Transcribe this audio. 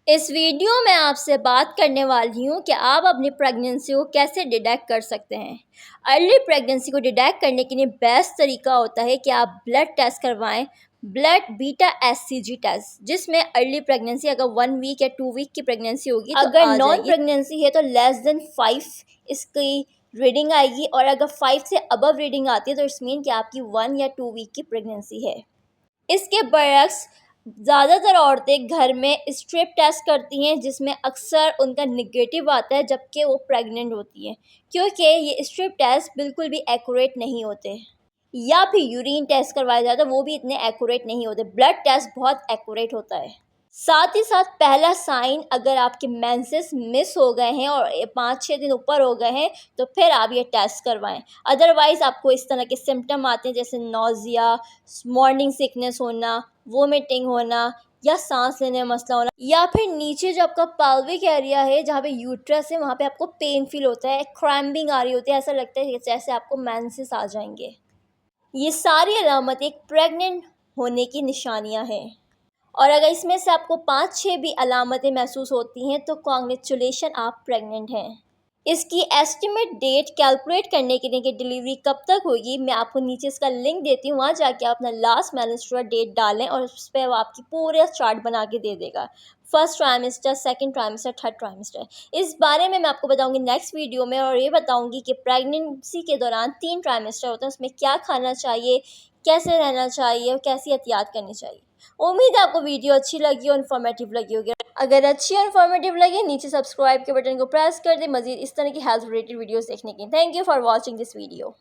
इस वीडियो में आपसे बात करने वाली हूँ कि आप अपनी प्रेगनेंसी को कैसे डिटेक्ट कर सकते हैं। अर्ली प्रेगनेंसी को डिटेक्ट करने के लिए बेस्ट तरीका होता है कि आप ब्लड टेस्ट करवाएं, ब्लड बीटा एचसीजी टेस्ट, जिसमें अर्ली प्रेगनेंसी अगर 1 वीक या 2 वीक की प्रेगनेंसी होगी तो अगर नॉन प्रेगनेंसी है तो लेस देन 5 इसकी रीडिंग आएगी, और अगर 5 से अबव रीडिंग आती है तो इट्स मीन कि आपकी 1 या 2 वीक की प्रेगनेंसी है। इसके बरअक्स ज़्यादातर औरतें घर में स्ट्रिप टेस्ट करती हैं, जिसमें अक्सर उनका नेगेटिव आता है जबकि वो प्रेग्नेंट होती हैं, क्योंकि ये स्ट्रिप टेस्ट बिल्कुल भी एक्यूरेट नहीं होते। या फिर यूरिन टेस्ट करवाया जाता है, वो भी इतने एक्यूरेट नहीं होते। ब्लड टेस्ट बहुत एक्यूरेट होता है। साथ ही साथ पहला साइन, अगर आपके मेंसेस मिस हो गए हैं और 5-6 दिन ऊपर हो गए हैं तो फिर आप ये टेस्ट करवाएं। अदरवाइज़ आपको इस तरह के सिम्टम आते हैं जैसे नोज़िया, मॉर्निंग सिकनेस होना, वोमिटिंग होना या सांस लेने में मसला होना, या फिर नीचे जो आपका पेल्विक एरिया है जहाँ पे यूट्रस है वहाँ पे आपको पेन फील होता है, क्रैम्पिंग आ रही होती है, ऐसा लगता है जैसे आपको मेंसेस आ जाएंगे। ये सारी अलामत एक प्रेग्नेंट होने की निशानियां हैं। और अगर इसमें से आपको 5-6 भी अलामतें महसूस होती हैं तो कॉन्ग्रेचुलेशन, आप प्रेग्नेंट हैं। इसकी एस्टिमेट डेट कैलकुलेट करने के लिए कि डिलीवरी कब तक होगी, मैं आपको नीचे इसका लिंक देती हूँ, वहाँ जाके आप अपना लास्ट मेंस्ट्रुअल डेट डालें और उस पर वो आपकी पूरा चार्ट बना के दे देगा। First trimester, second trimester, third trimester. इस बारे में मैं आपको बताऊंगी नेक्स्ट वीडियो में, और ये बताऊंगी कि प्रेगनेंसी के दौरान 3 ट्राइमेस्टर होते हैं, उसमें क्या खाना चाहिए, कैसे रहना चाहिए और कैसी एहतियात करनी चाहिए। उम्मीद है आपको वीडियो अच्छी लगी और इन्फॉर्मेटिव लगी होगी। अगर अच्छी और इन्फॉर्मेटिव लगे, नीचे सब्सक्राइब के बटन को प्रेस कर दे मज़ीद इस तरह की हेल्थ रिलेटेड वीडियोस देखने के लिए। Thank you for watching this video.